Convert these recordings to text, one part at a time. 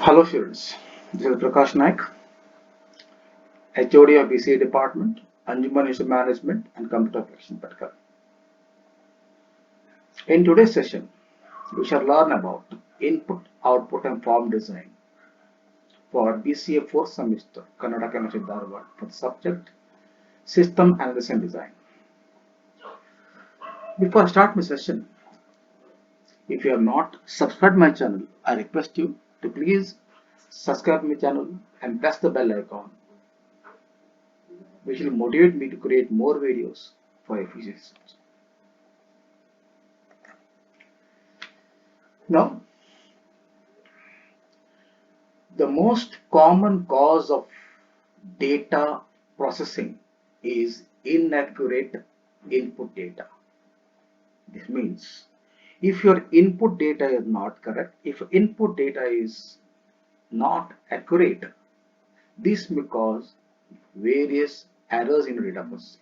Hello students, this is Prakash Naik, HOD of BCA Department, Anjuman Institute Management and Computer Application Patkar. In today's session, we shall learn about input, output and form design for BCA 4th semester, Karnataka University Dharwad for the subject System Analysis and Design. Before I start my session, if you have not subscribed my channel, I request you to please subscribe my channel and press the bell icon, which will motivate me to create more videos for efficiency. Now, the most common cause of data processing is inaccurate input data. This means if your input data is not correct, if input data is not accurate, this may cause various errors in data processing.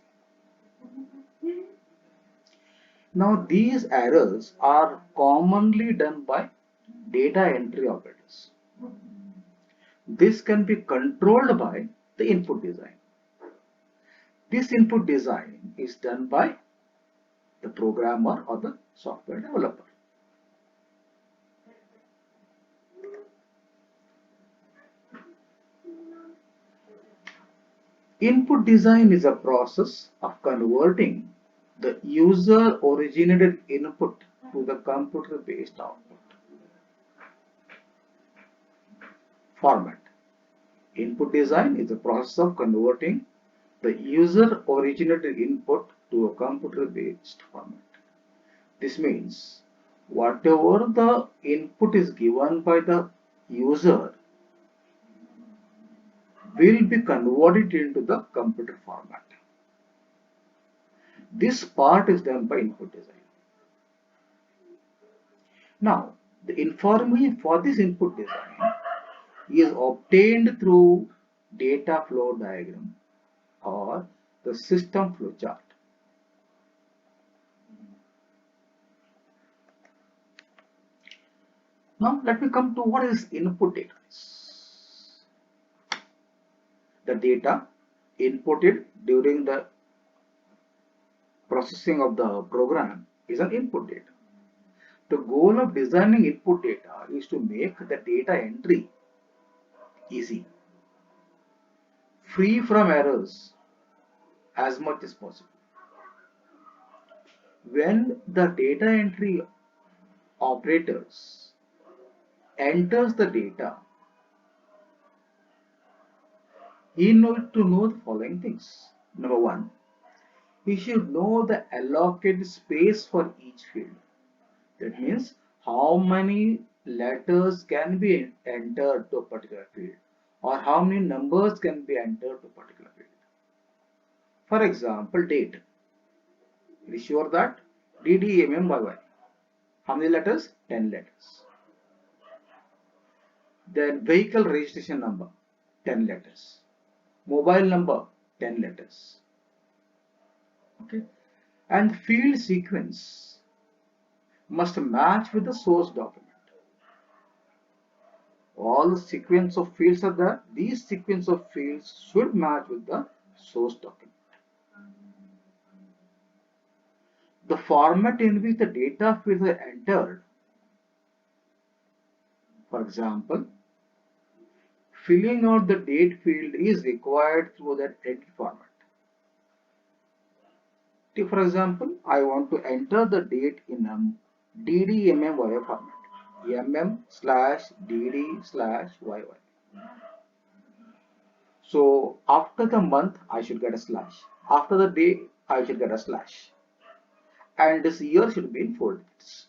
Now, these errors are commonly done by data entry operators. This can be controlled by the input design. This input design is done by the programmer or the software developer. Input design is a process of converting the user originated input to the computer based output format. Input design is a process of converting the user originated input to a computer based format. This means whatever the input is given by the user will be converted into the computer format. This part is done by input design. Now, the information for this input design is obtained through data flow diagram or the system flow chart. Now, let me come to what is input data. The data inputted during the processing of the program is an input data. The goal of designing input data is to make the data entry easy, free from errors as much as possible. When the data entry operators enters the data, he needs to know the following things. Number one, he should know the allocated space for each field. That means how many letters can be entered to a particular field or how many numbers can be entered to a particular field. For example, date. It is sure that DDMMYY. How many letters? 10 letters. Then vehicle registration number, 10 letters. Mobile number, 10 letters. Okay. And field sequence must match with the source document. All the sequence of fields are there. These sequence of fields should match with the source document. The format in which the data fields are entered, for example, filling out the date field is required through that edit format. For example, I want to enter the date in DDMMYY format. MM/DD/YY. So after the month, I should get a slash. After the day, I should get a slash. And this year should be in 4 digits.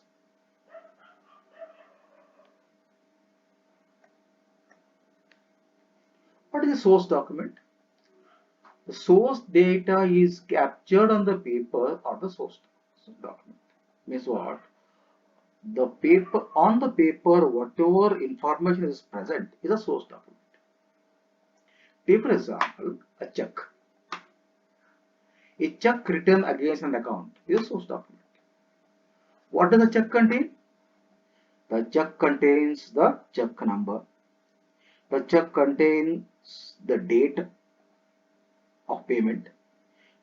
What is the source document? The source data is captured on the paper or the source document. Means what? The paper on the paper, whatever information is present is a source document. Take for example, a check. A check written against an account is a source document. What does the check contain? The check contains the check number, The check contains the date of payment.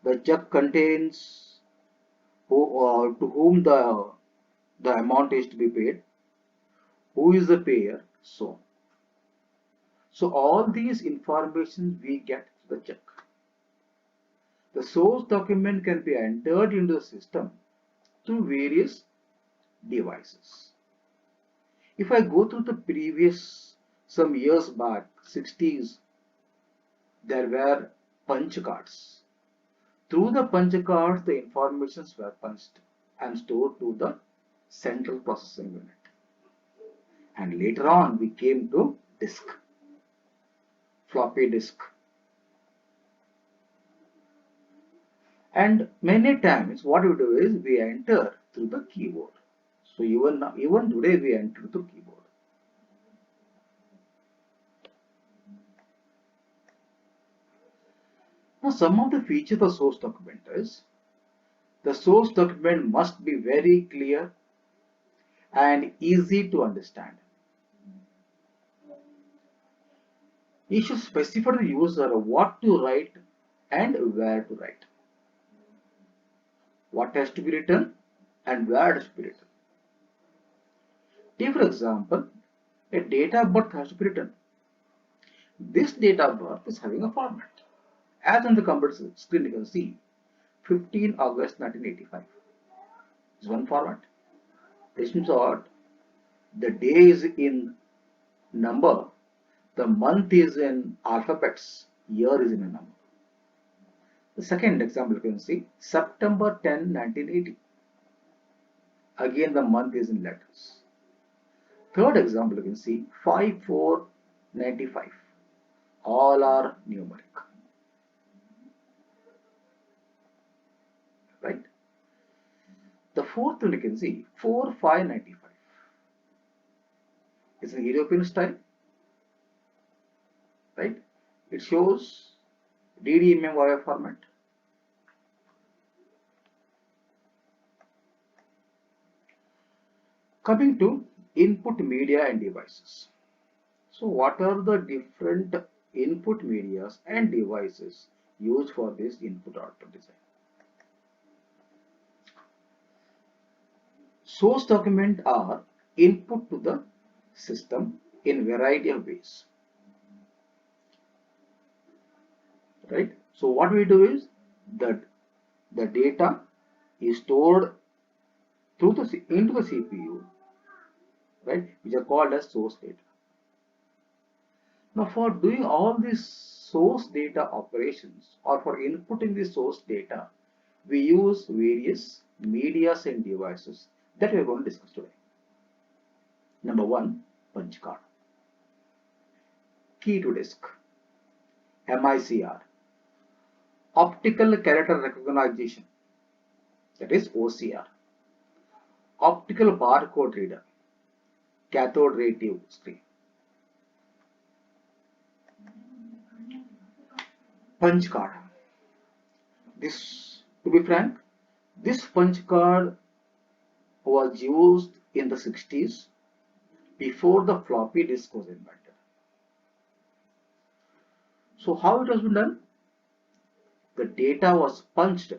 The check contains to whom the amount is to be paid, who is the payer, so on. So all these information we get the check. The source document can be entered into the system through various devices. If I go through the previous, some years back, 60s, there were punch cards. Through the punch cards, the informations were punched and stored to the central processing unit. And later on, we came to disk, floppy disk. And many times, what we do is we enter through the keyboard. So even today, we enter through keyboard. Now, some of the features of source document is the source document must be very clear and easy to understand. You should specify to the user what to write and where to write, what has to be written and where it has to be written. Take for example, a date of birth has to be written. This date of birth is having a format. As on the computer screen you can see, 15 August 1985 is one format. This means what? The day is in number, the month is in alphabets, year is in a number. The second example you can see, September 10, 1980. Again the month is in letters. Third example you can see, 5/4/95. All are numeric. Right? The fourth one you can see, 4/5/95. It's an European style. Right? It shows DDMMY format. Coming to input media and devices. So what are the different input medias and devices used for this input output design? Source documents are input to the system in variety of ways. Right? So what we do is that the data is stored through into the CPU, right, which are called as source data. Now for doing all these source data operations or for inputting the source data, we use various medias and devices that we are going to discuss today. Number one, punch card, key to disk, MICR, optical character recognition, that is OCR, optical barcode reader, cathode ray tube screen. Punch card. This, to be frank, this punch card was used in the 60s before the floppy disk was invented. So how it has been done? The data was punched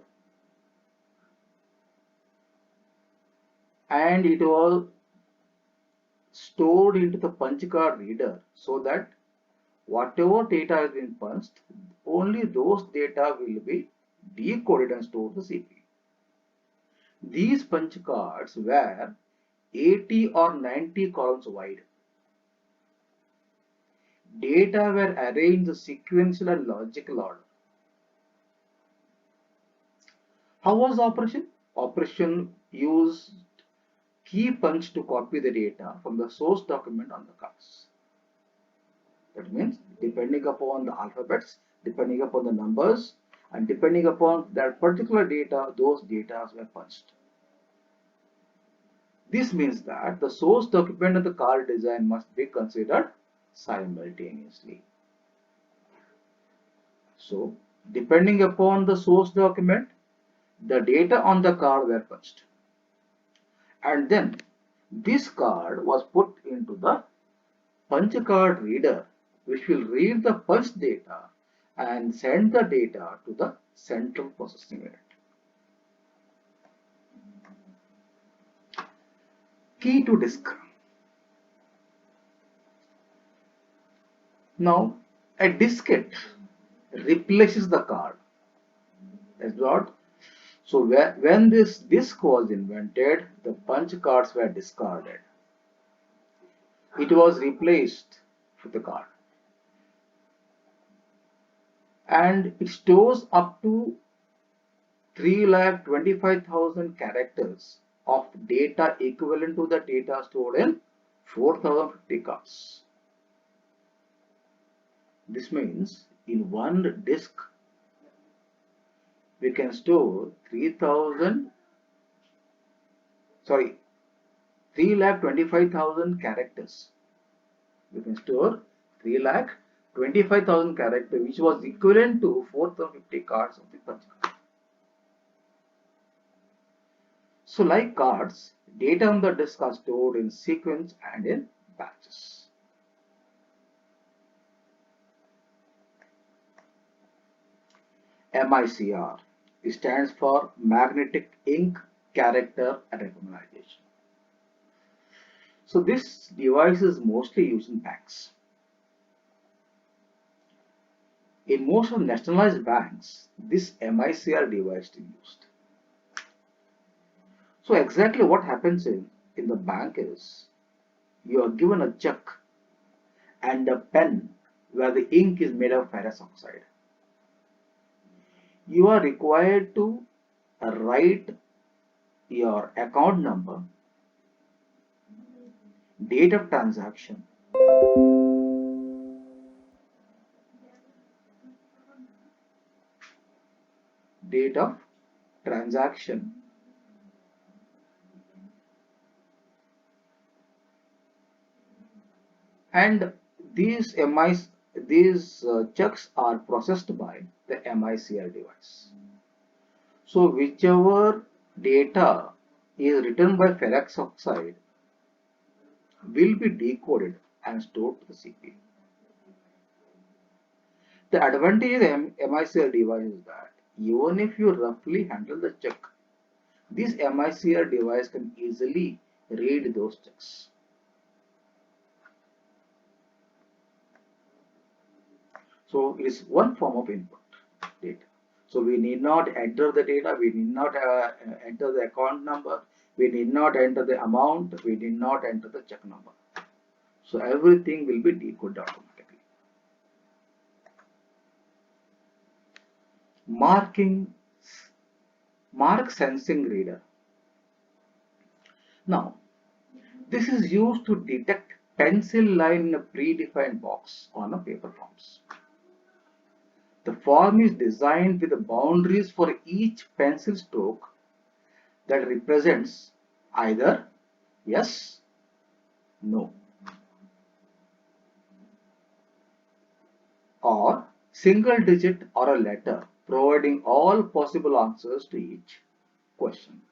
and it was stored into the punch card reader so that whatever data has been punched, only those data will be decoded and stored to the CPU. These punch cards were 80 or 90 columns wide. Data were arranged in sequential and logical order. How was the operation? Operation used key punch to copy the data from the source document on the cards. That means depending upon the alphabets, depending upon the numbers, and depending upon that particular data, those data were punched. This means that the source document and the card design must be considered simultaneously. So, depending upon the source document, the data on the card were punched. And then this card was put into the punch card reader, which will read the punch data and send the data to the central processing unit. Key to disk. Now, a diskette replaces the card. That's what. So when this disk was invented, the punch cards were discarded. It was replaced with the card. And it stores up to 3,25,000 characters of data equivalent to the data stored in 4,050 cards. This means in one disk we can store 3,25,000 characters. We can store 3,25,000 characters, which was equivalent to 4,050 cards of the punch card. So like cards, data on the disk are stored in sequence and in batches. MICR stands for Magnetic Ink Character Recognition. So this device is mostly used in banks. In most of nationalized banks, this MICR device is used. So exactly what happens in the bank is you are given a check and a pen where the ink is made of ferrous oxide. You are required to write your account number, date of transaction, date of transaction, and these checks are processed by the MICR device. So whichever data is written by ferrous oxide will be decoded and stored to the CPU. The advantage of the MICR device is that even if you roughly handle the check, this MICR device can easily read those checks. So it is one form of input data. So we need not enter the data, we need not enter the account number, we need not enter the amount, we need not enter the check number. So everything will be decoded automatically. Mark sensing reader. Now, this is used to detect pencil line in a predefined box on a paper forms. The form is designed with the boundaries for each pencil stroke that represents either yes, no, or single digit or a letter, providing all possible answers to each question.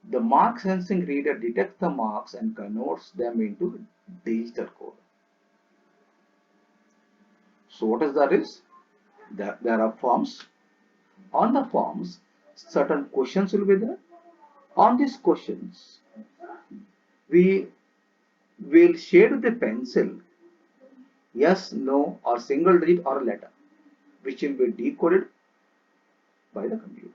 The mark sensing reader detects the marks and converts them into digital code. So what is that is? There are forms. On the forms, certain questions will be there. On these questions, we will shade with a pencil yes, no, or single digit or letter, which will be decoded by the computer.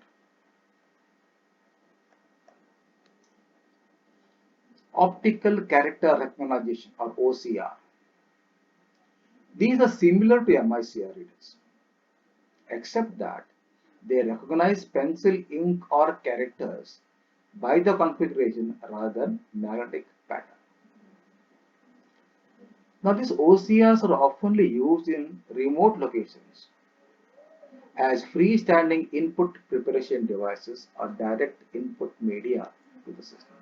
Optical character recognition or OCR. These are similar to MICR readers, except that they recognize pencil, ink, or characters by the configuration rather than magnetic pattern. Now, these OCRs are often used in remote locations as freestanding input preparation devices or direct input media to the system.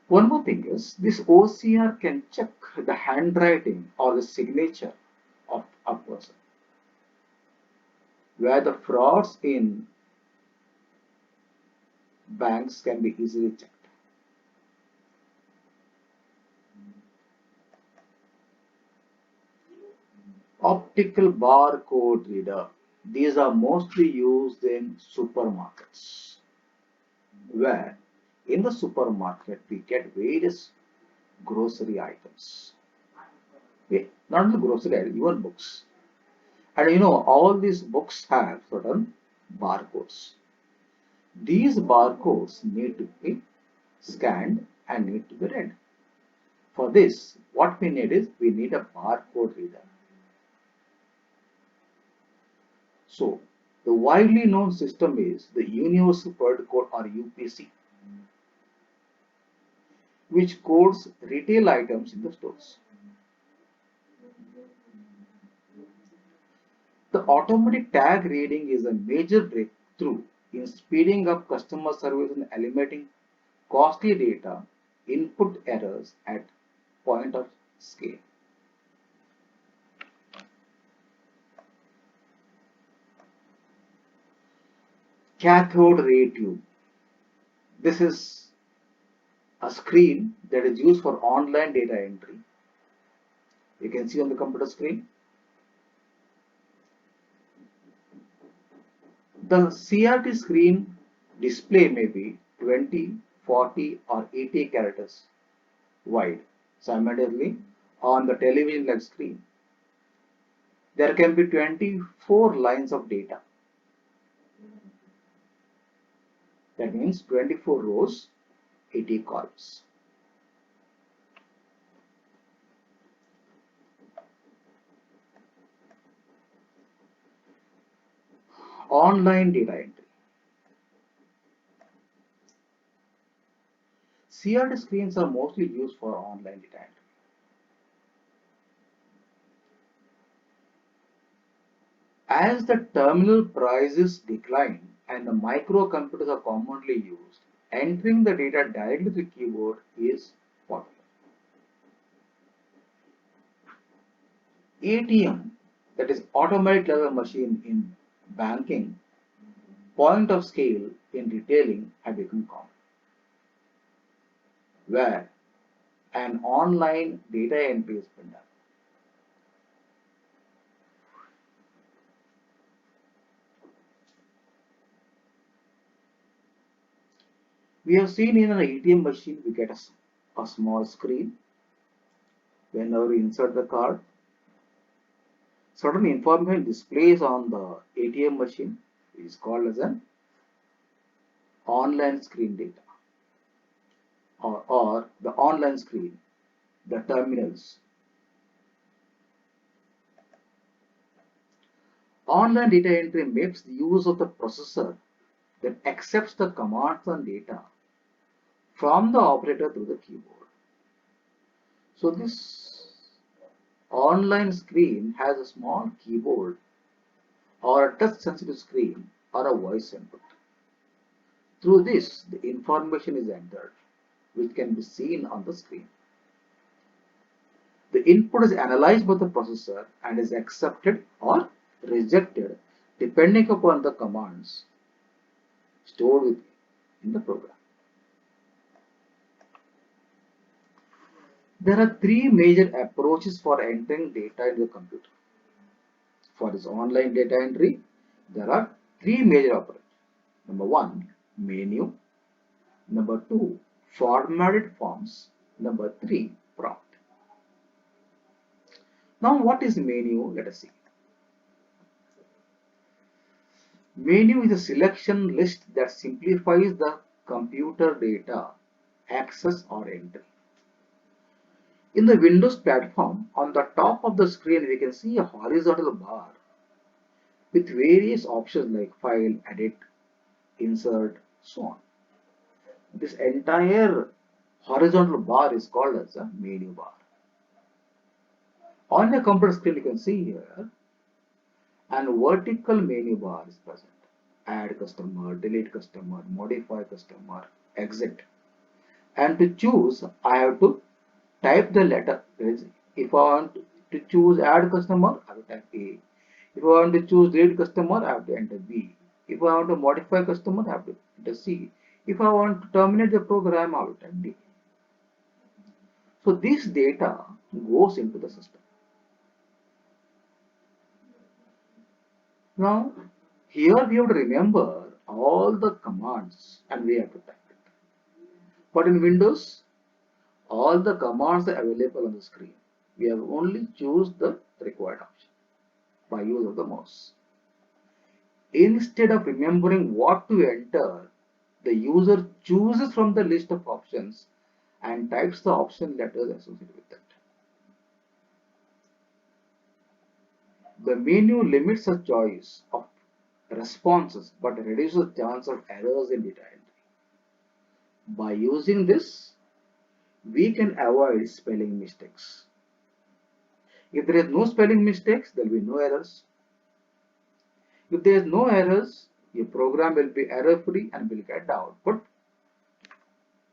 One more thing is this OCR can check the handwriting or the signature of a person, where the frauds in banks can be easily checked. Optical barcode reader. These are mostly used in supermarkets, where in the supermarket we get various grocery items. Not only grocery items, even books. And all these books have certain barcodes. These barcodes need to be scanned and need to be read. For this, what we need is we need a barcode reader. So, the widely known system is the Universal Product Code or UPC, which codes retail items in the stores. The automatic tag reading is a major breakthrough in speeding up customer service and eliminating costly data input errors at point of scale. Cathode ray tube. This is a screen that is used for online data entry. You can see on the computer screen. The CRT screen display may be 20, 40 or 80 characters wide simultaneously on the television like screen. There can be 24 lines of data. That means 24 rows, 80 columns. Online data entry. CRT screens are mostly used for online data entry. As the terminal prices decline and the microcomputers are commonly used, entering the data directly to the keyboard is popular. ATM, that is automatic teller machine in banking, point of scale in retailing have become common, where an online data entry is been done. We have seen in an ATM machine we get a small screen. Whenever we insert the card, certain information displays on the ATM machine is called as an online screen data or the online screen, the terminals. Online data entry makes use of the processor that accepts the commands and data from the operator through the keyboard. So this online screen has a small keyboard or a touch sensitive screen or a voice input. Through this, the information is entered, which can be seen on the screen. The input is analyzed by the processor and is accepted or rejected depending upon the commands stored in the program. There are three major approaches for entering data into the computer. For this online data entry, there are three major approaches. Number one, menu. Number two, formatted forms. Number three, prompt. Now, what is menu? Let us see. Menu is a selection list that simplifies the computer data access or entry. In the Windows platform, on the top of the screen, we can see a horizontal bar with various options like file, edit, insert, so on. This entire horizontal bar is called as a menu bar. On the computer screen, you can see here an vertical menu bar is present. Add customer, delete customer, modify customer, exit. And to choose, I have to type the letter. If I want to choose add customer, I will type A. If I want to choose delete customer, I have to enter B. If I want to modify customer, I have to enter C. If I want to terminate the program, I will type D. So this data goes into the system. Now, here we have to remember all the commands and we have to type it. But in Windows, all the commands are available on the screen. We have only choose the required option by use of the mouse. Instead of remembering what to enter, the user chooses from the list of options and types the option letters associated with it. The menu limits the choice of responses but reduces the chance of errors in data entry. By using this, we can avoid spelling mistakes. If there is no spelling mistakes, there will be no errors. If there is no errors, your program will be error free and will get the output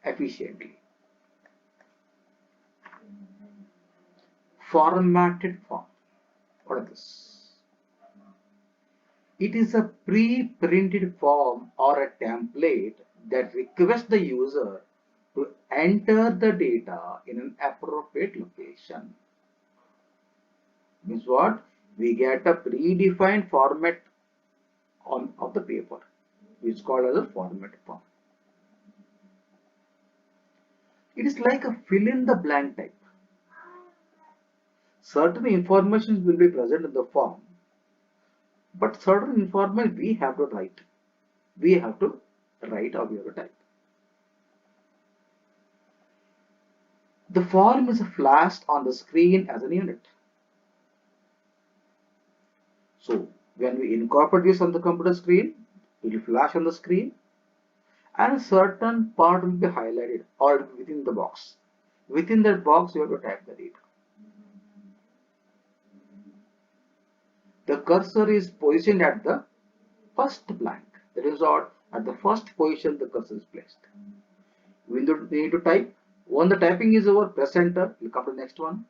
efficiently. Formatted form. What is this? It is a pre-printed form or a template that requests the user to enter the data in an appropriate location. Means what? We get a predefined format of the paper, which is called as a format form. It is like a fill in the blank type. Certain information will be present in the form, but certain information we have to write. We have to write or we have to type. The form is flashed on the screen as a unit. So when we incorporate this on the computer screen, it will flash on the screen and a certain part will be highlighted or within the box. Within that box, you have to type the data. The cursor is positioned at the first blank. That is what at the first position the cursor is placed. We need to type. When the typing is over, press enter, will come to the next one.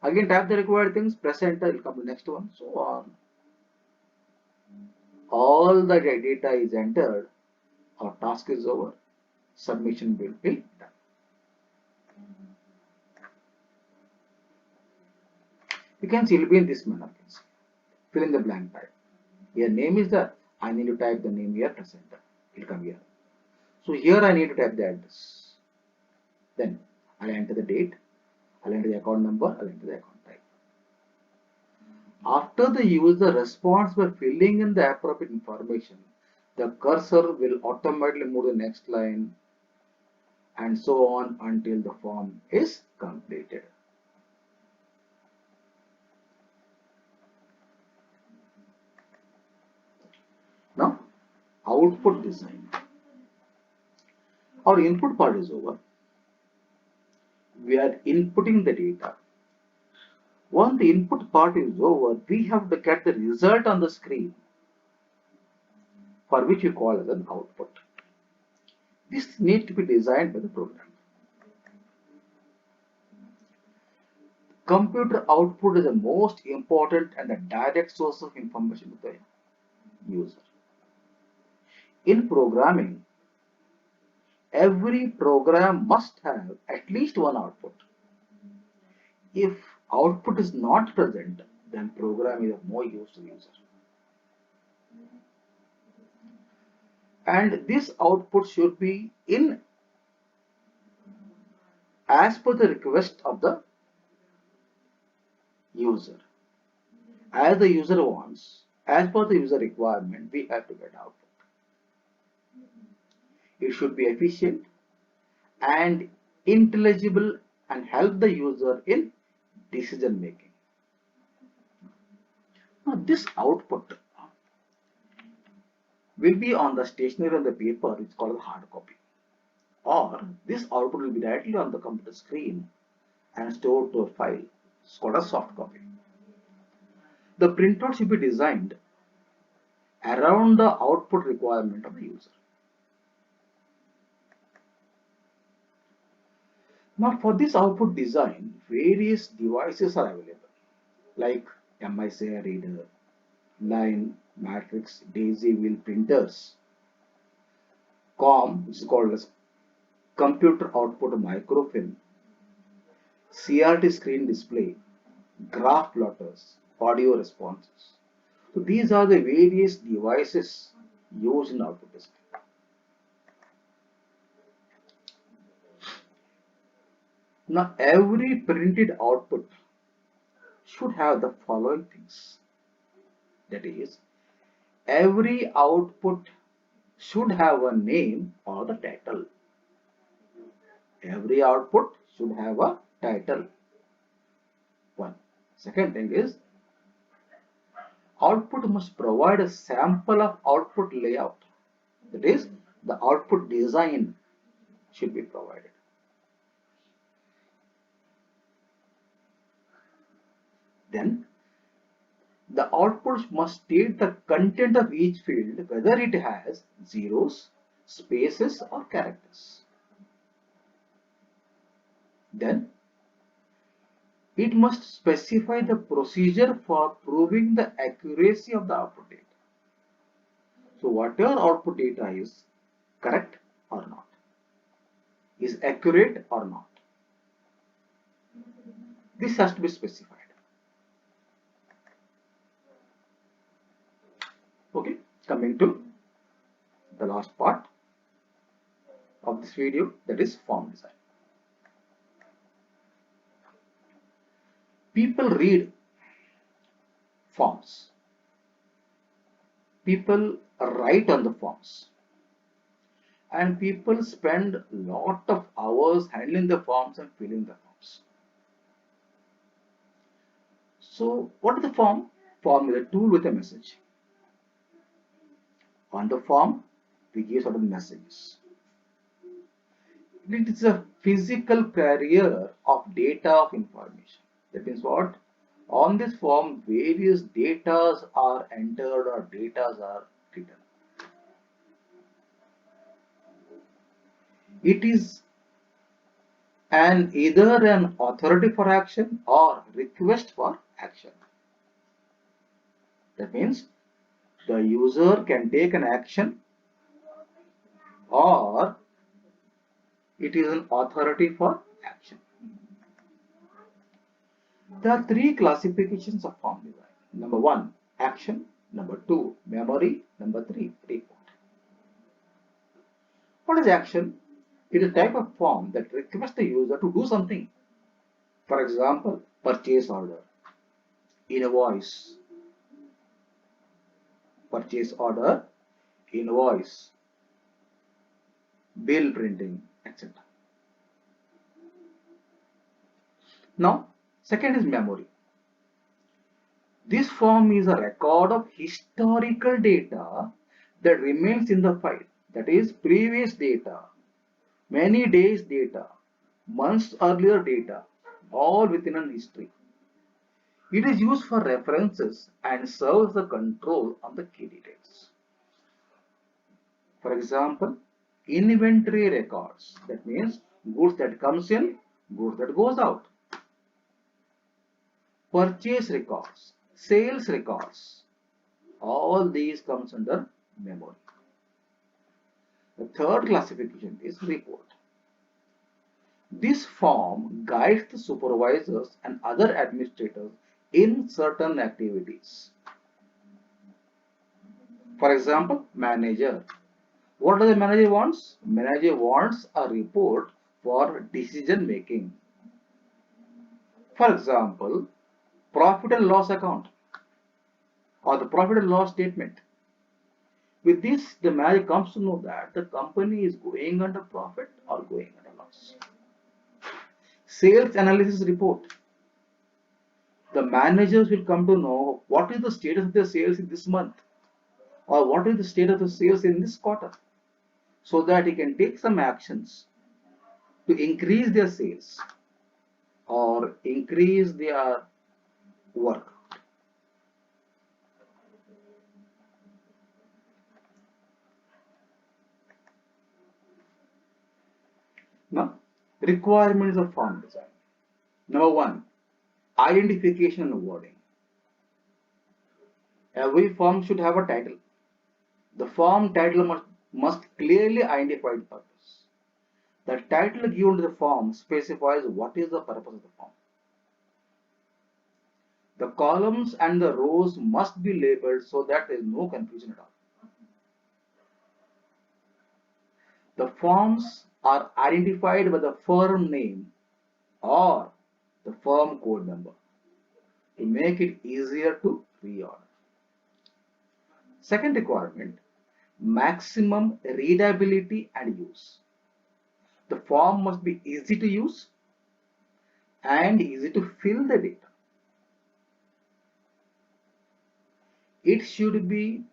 Again type the required things, press enter, will come to the next one, so on. All the data is entered, our task is over, submission will be done. You can see it will be in this manner. Fill in the blank type. Here name is there. I need to type the name here, press enter. It will come here. So here I need to type the address. Then I'll enter the date, I'll enter the account number, I'll enter the account type. After the user responds by filling in the appropriate information, the cursor will automatically move to the next line and so on until the form is completed. Now, output design. Our input part is over. We are inputting the data. Once the input part is over, we have to get the result on the screen, for which we call as an output. This needs to be designed by the program. Computer output is the most important and the direct source of information to the user. In programming, every program must have at least one output. If output is not present, then program is of no use to the user. And this output should be in as per the request of the user. As the user wants, as per the user requirement, we have to get output. It should be efficient and intelligible and help the user in decision making. Now this output will be on the stationery on the paper, it's called hard copy. Or this output will be directly on the computer screen and stored to a file, it's called a soft copy. The printout should be designed around the output requirement of the user. Now for this output design, various devices are available like MICI reader, line, matrix, daisy wheel printers COM, which is called as computer output microfilm, CRT screen display, graph plotters, audio responses. So these are the various devices used in output display. Now every printed output should have the following things. That is, every output should have a name or the title. Every output should have a title. One. Second thing is, output must provide a sample of output layout. That is, the output design should be provided. Then, the output must state the content of each field, whether it has zeros, spaces, or characters. Then, it must specify the procedure for proving the accuracy of the output data. So, whatever output data is correct or not, is accurate or not, this has to be specified. Okay, coming to the last part of this video, that is form design. People read forms. People write on the forms. And people spend a lot of hours handling the forms and filling the forms. So, what is the form? Form is a tool with a message. On the form, we give certain messages. It is a physical carrier of data of information. That means what? On this form, various data are entered or data are written. It is either an authority for action or request for action. That means the user can take an action or it is an authority for action. There are three classifications of form design. Number one, action. Number two, memory. Number three, report. What is action? It is a type of form that requests the user to do something. For example, purchase order, invoice, purchase order, invoice, bill printing, etc. Now, second is memory. This form is a record of historical data that remains in the file. That is previous data, many days data, months earlier data, all within an history. It is used for references and serves the control on the key details. For example, inventory records. That means goods that comes in, goods that goes out. Purchase records, sales records. All these comes under memory. The third classification is report. This form guides the supervisors and other administrators in certain activities. For example, manager. What does the manager wants? Manager wants a report for decision making. For example, profit and loss account or the profit and loss statement. With this, the manager comes to know that the company is going under profit or going under loss. Sales analysis report. The managers will come to know what is the status of their sales in this month or what is the state of the sales in this quarter, so that he can take some actions to increase their sales or increase their work. Now, requirements of form design. Number one, identification and wording. Every form should have a title. The form title must clearly identify the purpose. The title given to the form specifies what is the purpose of the form. The columns and the rows must be labeled so that there is no confusion at all. The forms are identified by the firm name or the firm code number to make it easier to reorder. Second requirement, maximum readability and use. The form must be easy to use and easy to fill the data. It should be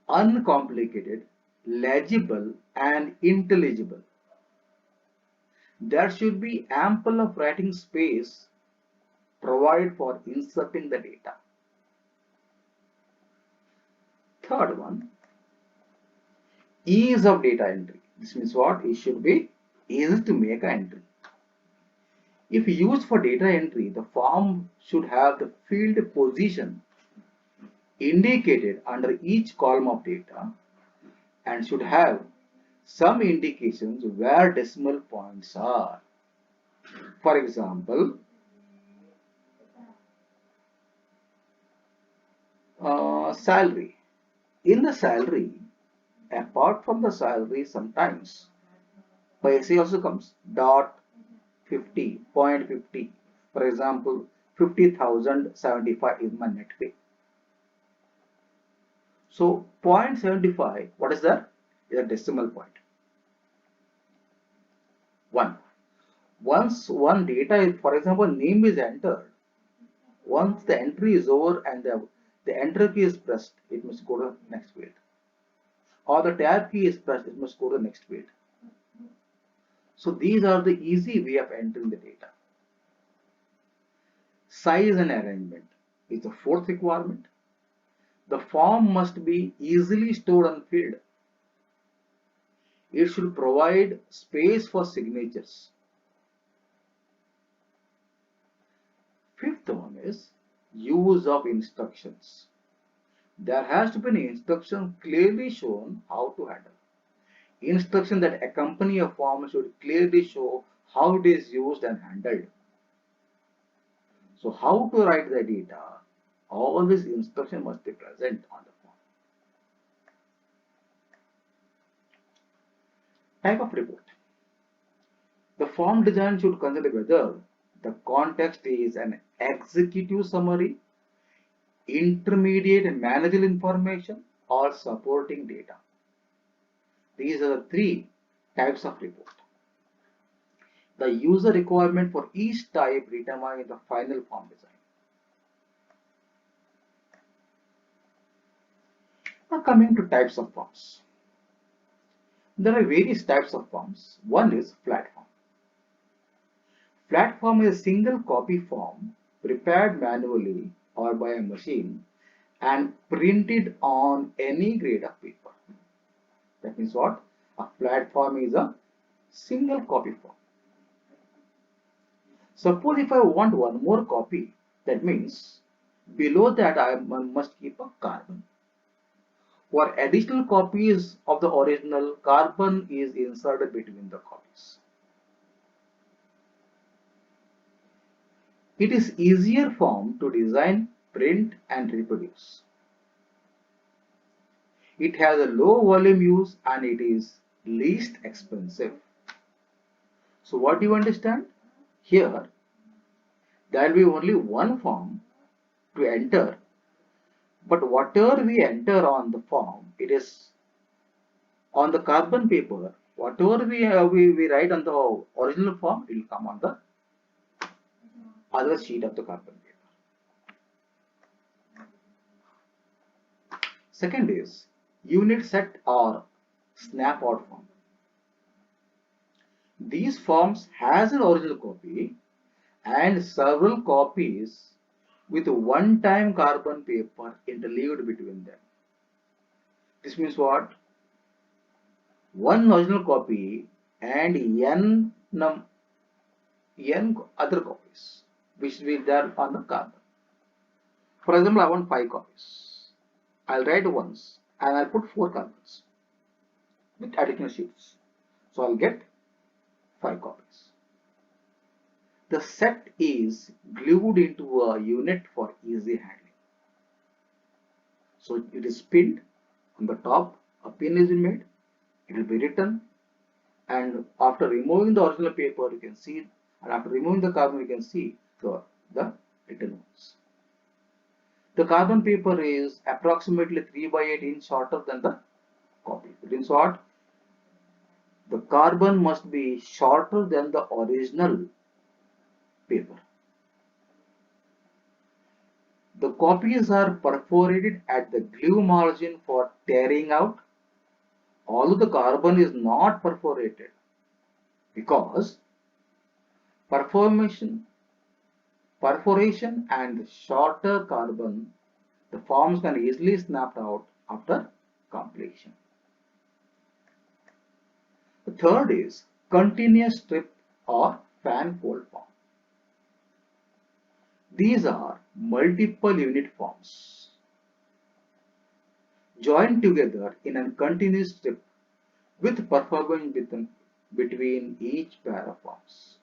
uncomplicated, legible, and intelligible. There should be ample of writing space provided for inserting the data. Third one, ease of data entry. This means what? It should be easy to make an entry. If used for data entry, the form should have the field position indicated under each column of data and should have some indications where decimal points are. For example, salary. In the salary, apart from the salary, sometimes paisa also comes dot 50, point 50. For example, 50,075 is my net pay. So 0.75, what is that? Is a decimal point. 1. Once one data is, for example, name is entered, once the entry is over and the enter key is pressed, it must go to the next field. Or the tab key is pressed, it must go to the next field. So these are the easy way of entering the data. Size and arrangement is the fourth requirement. The form must be easily stored and filled. It should provide space for signatures. Fifth one is use of instructions. There has to be an instruction clearly shown how to handle. Instruction that accompany a form should clearly show how it is used and handled. So how to write the data, all these instructions must be present on the form. Type of report. The form design should consider whether the context is an executive summary, intermediate managerial information, or supporting data. These are the three types of report. The user requirement for each type determined in the final form design. Now coming to types of forms. There are various types of forms. One is flat form. Flat form is a single copy form prepared manually or by a machine and printed on any grade of paper. That means what? A flat form is a single copy form. Suppose if I want one more copy, that means below that I must keep a carbon. For additional copies of the original, carbon is inserted between the copies. It is easier form to design, print and reproduce. It has a low volume use and it is least expensive. So what do you understand? Here, there will be only one form to enter, but whatever we enter on the form, it is on the carbon paper. Whatever we write on the original form, it will come on the other sheet of the carbon paper. Second is unit set or snap out form. These forms has an original copy and several copies with one-time carbon paper interleaved between them. This means what? One original copy and n other copies which will be there on the carbon. For example, I want 5 copies. I'll write once and I'll put 4 carbons. with additional sheets. So I'll get 5 copies. The set is glued into a unit for easy handling. So it is pinned on the top, a pin is made, it will be written, and after removing the original paper you can see, and after removing the carbon you can see the written ones. The carbon paper is approximately 3 by 8 inch shorter than the copy. It means what? The carbon must be shorter than the original paper. The copies are perforated at the glue margin for tearing out, although the carbon is not perforated because perforation and shorter carbon, the forms can easily snapped out after completion. The third is continuous strip or fan fold form. These are multiple unit forms joined together in a continuous strip with perforation between each pair of forms.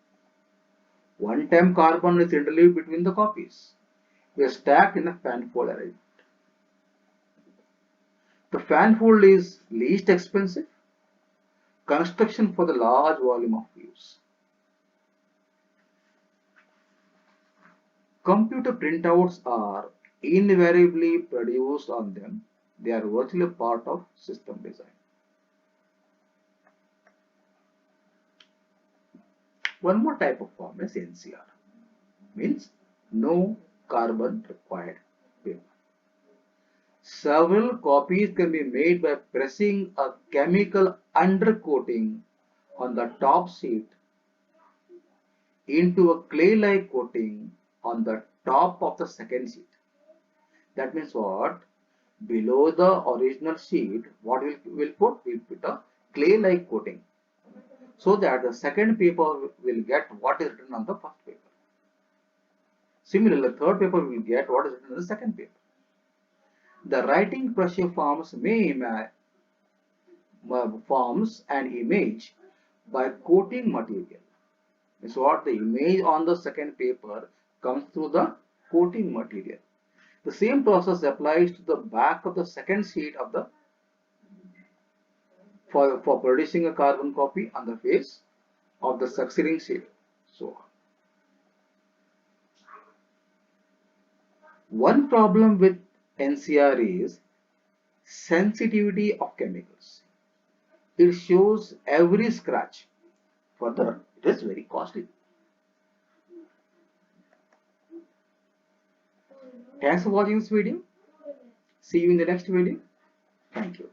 One-time carbon is interleaved between the copies. They are stacked in a fan fold arrangement. The fan fold is least expensive construction for the large volume of use. Computer printouts are invariably produced on them. They are virtually part of system design. One more type of form is NCR, means no carbon required paper. Several copies can be made by pressing a chemical undercoating on the top sheet into a clay-like coating on the top of the second sheet. That means what? Below the original sheet, what we'll put? We'll put a clay-like coating so that the second paper will get what is written on the first paper. Similarly, the third paper will get what is written on the second paper. The writing pressure forms forms an image by coating material. Is what the image on the second paper comes through the coating material. The same process applies to the back of the second sheet of the for producing a carbon copy on the face of the succeeding sheet. So one problem with NCR is sensitivity of chemicals. It shows every scratch. Further, it is very costly. Thanks for watching this video. See you in the next video. Thank you.